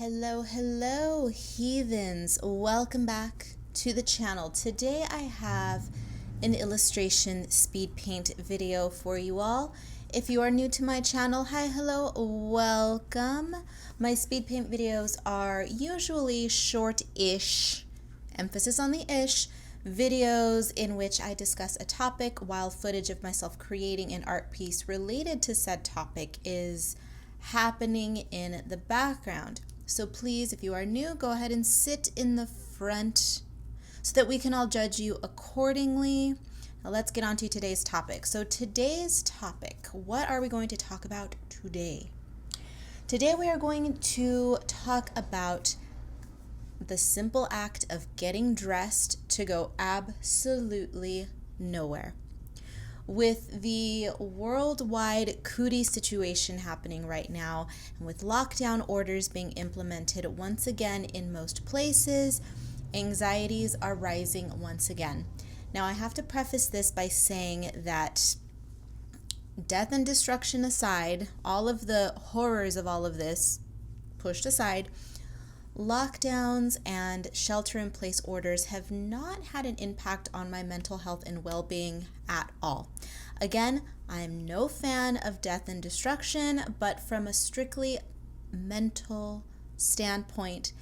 Hello, heathens. Welcome back to the channel. Today I have an illustration speed paint video for you all. If you are new to my channel, hello, welcome. My speed paint videos are usually short-ish, emphasis on the ish, videos in which I discuss a topic while footage of myself creating an art piece related to said topic is happening in the background. So please, if you are new, go ahead and sit in the front so that we can all judge you accordingly. Now let's get on to today's topic. So today's topic, what are we going to talk about today? Today we are going to talk about the simple act of getting dressed to go absolutely nowhere. With the worldwide cootie situation happening right now, and with lockdown orders being implemented once again in most places, anxieties are rising once again. Now, I have to preface this by saying that death and destruction aside, all of the horrors of all of this pushed aside, lockdowns and shelter-in-place orders have not had an impact on my mental health and well-being at all. Again, I am no fan of death and destruction, but from a strictly mental standpoint,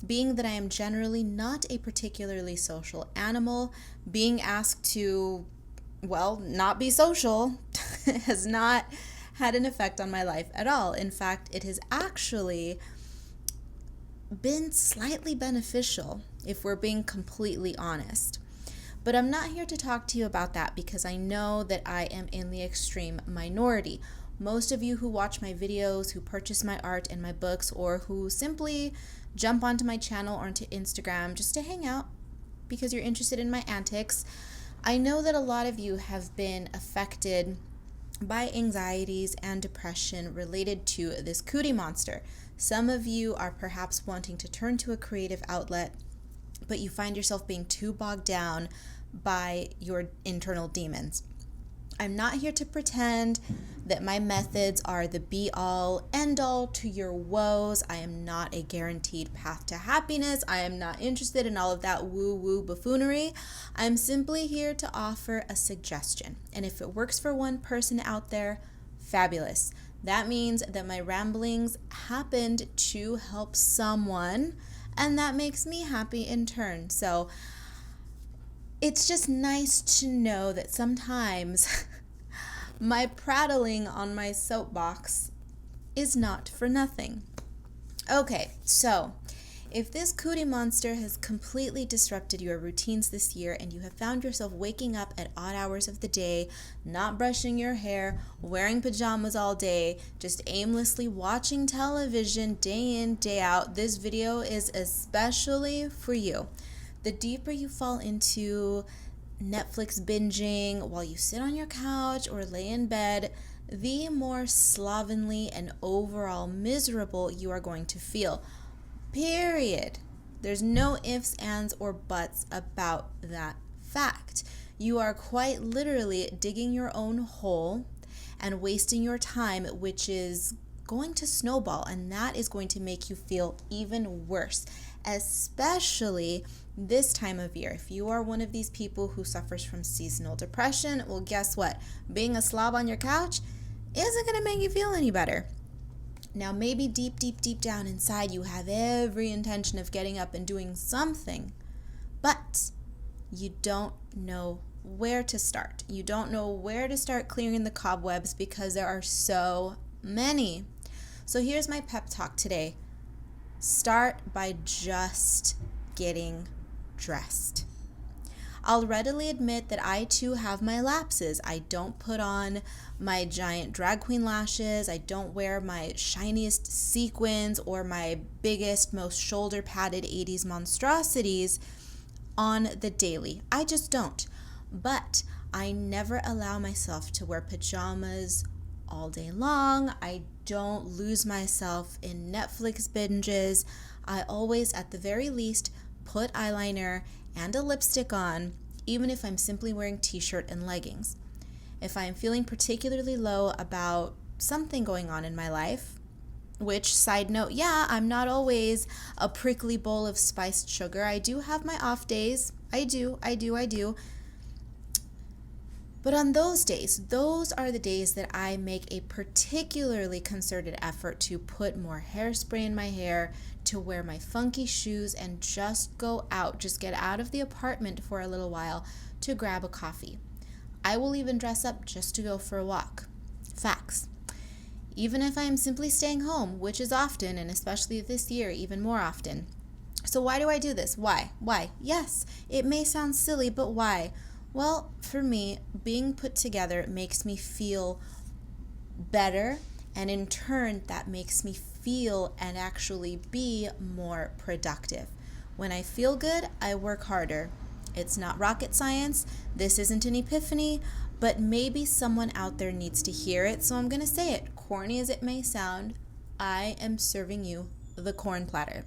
being that I am generally not a particularly social animal, being asked to, not be social has not had an effect on my life at all. In fact, it has actually been slightly beneficial, if we're being completely honest. But I'm not here to talk to you about that because I know that I am in the extreme minority. Most of you who watch my videos, who purchase my art and my books, or who simply jump onto my channel or onto Instagram just to hang out because you're interested in my antics, I know that a lot of you have been affected by anxieties and depression related to this cootie monster. Some of you are perhaps wanting to turn to a creative outlet, but you find yourself being too bogged down by your internal demons. I'm not here to pretend that my methods are the be-all, end-all to your woes. I am not a guaranteed path to happiness. I am not interested in all of that woo-woo buffoonery. I'm simply here to offer a suggestion. And if it works for one person out there, fabulous. That means that my ramblings happened to help someone, and that makes me happy in turn. So it's just nice to know that sometimes my prattling on my soapbox is not for nothing. Okay, so if this cootie monster has completely disrupted your routines this year and you have found yourself waking up at odd hours of the day, not brushing your hair, wearing pajamas all day, just aimlessly watching television day in, day out, this video is especially for you. The deeper you fall into Netflix binging while you sit on your couch or lay in bed, the more slovenly and overall miserable you are going to feel. Period. There's no ifs, ands, or buts about that fact. You are quite literally digging your own hole and wasting your time, which is going to snowball, and that is going to make you feel even worse, especially this time of year. If you are one of these people who suffers from seasonal depression, well, guess what? Being a slob on your couch isn't going to make you feel any better. Now, maybe deep down inside, you have every intention of getting up and doing something, but you don't know where to start. You don't know where to start clearing the cobwebs because there are so many. So here's my pep talk today. Start by just getting dressed. I'll readily admit that I too have my lapses. I don't put on my giant drag queen lashes. I don't wear my shiniest sequins or my biggest, most shoulder padded 80s monstrosities on the daily. I just don't. But I never allow myself to wear pajamas all day long. I don't lose myself in Netflix binges. I always, at the very least, put eyeliner and a lipstick on, even if I'm simply wearing t-shirt and leggings. If I'm feeling particularly low about something going on in my life, which, side note, yeah, I'm not always a prickly bowl of spiced sugar. I do have my off days. I do. But on those days, those are the days that I make a particularly concerted effort to put more hairspray in my hair, to wear my funky shoes, and just go out, just get out of the apartment for a little while to grab a coffee. I will even dress up just to go for a walk. Facts. Even if I am simply staying home, which is often, and especially this year, even more often. So why do I do this? Why? Yes, it may sound silly, but why? Well, for me, being put together makes me feel better, and in turn, that makes me feel and actually be more productive. When I feel good, I work harder. It's not rocket science. This isn't an epiphany, but maybe someone out there needs to hear it, so I'm going to say it. Corny as it may sound, I am serving you the corn platter.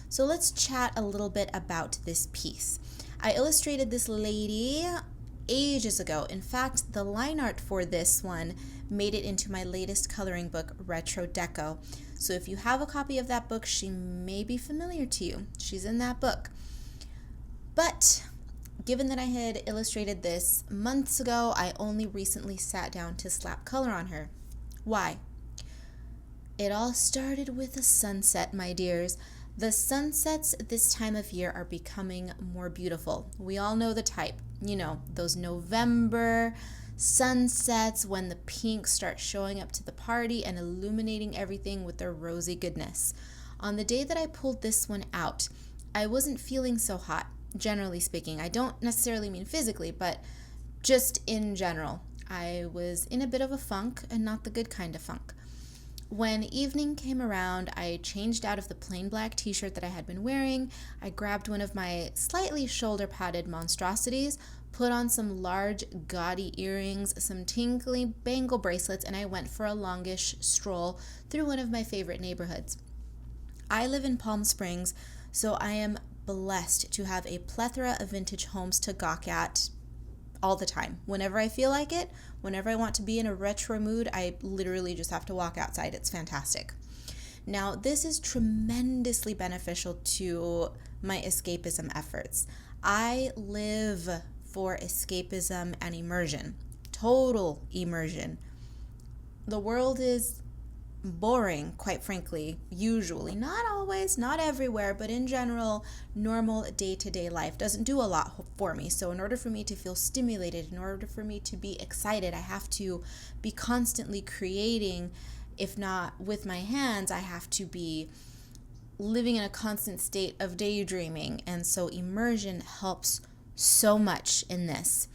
So let's chat a little bit about this piece. I illustrated this lady ages ago. In fact, the line art for this one made it into my latest coloring book, Retro Deco. So if you have a copy of that book, she may be familiar to you. She's in that book. But given that I had illustrated this months ago, I only recently sat down to slap color on her. Why? It all started with a sunset, my dears. The sunsets this time of year are becoming more beautiful. We all know the type. You know, those November sunsets when the pinks start showing up to the party and illuminating everything with their rosy goodness. On the day that I pulled this one out, I wasn't feeling so hot, generally speaking. I don't necessarily mean physically, but just in general. I was in a bit of a funk, and not the good kind of funk. When evening came around, I changed out of the plain black t-shirt that I had been wearing. I grabbed one of my slightly shoulder-padded monstrosities, put on some large, gaudy earrings, some tinkly bangle bracelets, and I went for a longish stroll through one of my favorite neighborhoods. I live in Palm Springs, so I am blessed to have a plethora of vintage homes to gawk at all the time. Whenever I feel like it, whenever I want to be in a retro mood, I literally just have to walk outside. It's fantastic. Now, this is tremendously beneficial to my escapism efforts. I live for escapism and immersion, total immersion. The world is boring, quite frankly, usually. Not always, not everywhere, but in general, normal day-to-day life doesn't do a lot for me. So in order for me to feel stimulated, in order for me to be excited, I have to be constantly creating. If not with my hands, I have to be living in a constant state of daydreaming. And so immersion helps so much in this.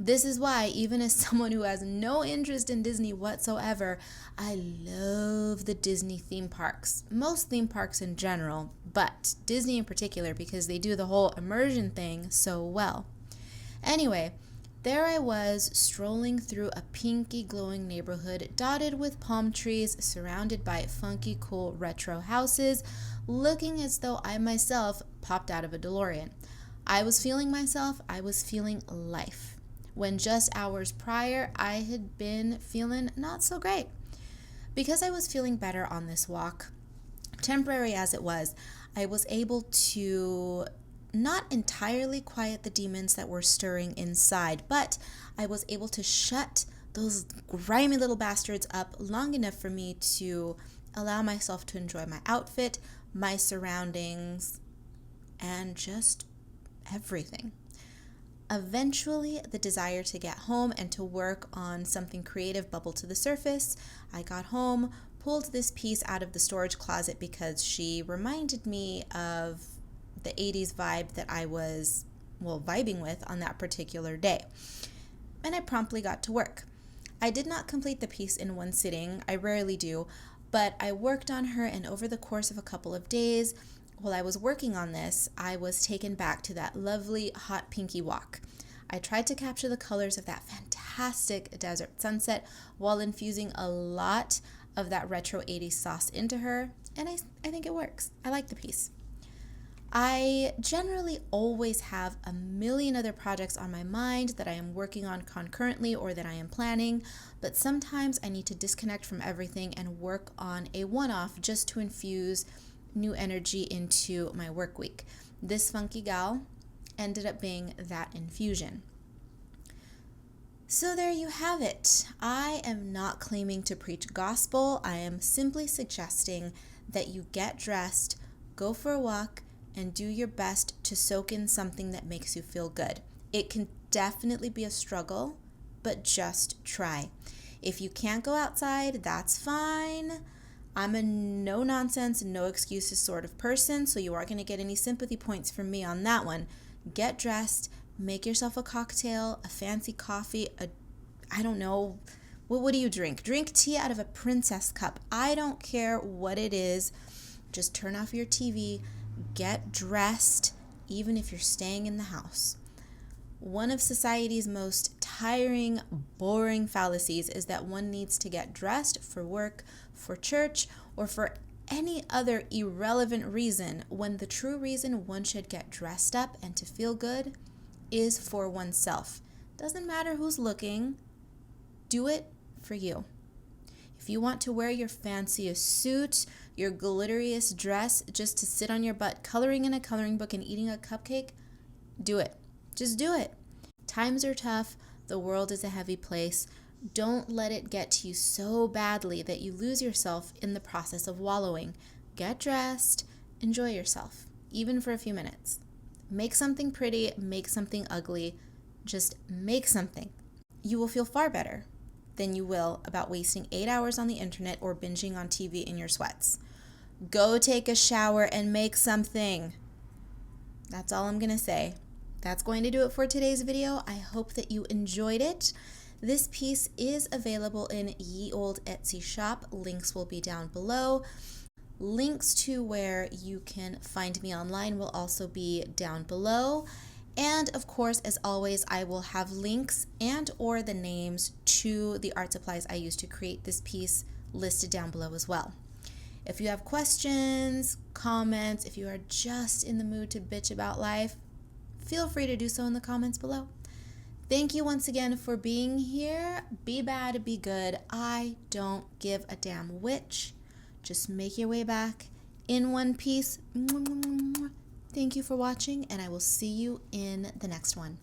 This is why, even as someone who has no interest in Disney whatsoever, I love the Disney theme parks. Most theme parks in general, but Disney in particular, because they do the whole immersion thing so well. Anyway, there I was, strolling through a pinky glowing neighborhood dotted with palm trees, surrounded by funky cool retro houses, looking as though I myself popped out of a DeLorean. I was feeling myself, I was feeling life. When just hours prior, I had been feeling not so great. Because I was feeling better on this walk, temporary as it was, I was able to not entirely quiet the demons that were stirring inside, but I was able to shut those grimy little bastards up long enough for me to allow myself to enjoy my outfit, my surroundings, and just everything. Eventually, the desire to get home and to work on something creative bubbled to the surface. I got home, pulled this piece out of the storage closet because she reminded me of the 80s vibe that I was, vibing with on that particular day. And I promptly got to work. I did not complete the piece in one sitting. I rarely do, but I worked on her, and over the course of a couple of days, while I was working on this, I was taken back to that lovely hot pinky walk. I tried to capture the colors of that fantastic desert sunset while infusing a lot of that retro 80s sauce into her, and I think it works. I like the piece. I generally always have a million other projects on my mind that I am working on concurrently or that I am planning, but sometimes I need to disconnect from everything and work on a one-off just to infuse new energy into my work week. This funky gal ended up being that infusion. So there you have it. I am not claiming to preach gospel. I am simply suggesting that you get dressed, go for a walk, and do your best to soak in something that makes you feel good. It can definitely be a struggle, but just try. If you can't go outside, that's fine. I'm a no nonsense, no excuses sort of person, so you aren't going to get any sympathy points from me on that one. Get dressed, make yourself a cocktail, a fancy coffee, I don't know, what do you drink? Drink tea out of a princess cup. I don't care what it is. Just turn off your TV, get dressed, even if you're staying in the house. One of society's most tiring, boring fallacies is that one needs to get dressed for work, for church, or for any other irrelevant reason, when the true reason one should get dressed up and to feel good is for oneself. Doesn't matter who's looking. Do it for you. If you want to wear your fanciest suit, your glitteriest dress, just to sit on your butt coloring in a coloring book and eating a cupcake, do it. Just do it. Times are tough. The world is a heavy place. Don't let it get to you so badly that you lose yourself in the process of wallowing. Get dressed. Enjoy yourself, even for a few minutes. Make something pretty. Make something ugly. Just make something. You will feel far better than you will about wasting 8 hours on the internet or binging on TV in your sweats. Go take a shower and make something. That's all I'm going to say. That's going to do it for today's video. I hope that you enjoyed it. This piece is available in Ye Old Etsy shop. Links will be down below. Links to where you can find me online will also be down below. And of course, as always, I will have links and or the names to the art supplies I used to create this piece listed down below as well. If you have questions, comments, if you are just in the mood to bitch about life, feel free to do so in the comments below. Thank you once again for being here. Be bad, be good. I don't give a damn which. Just make your way back in one piece. Thank you for watching, and I will see you in the next one.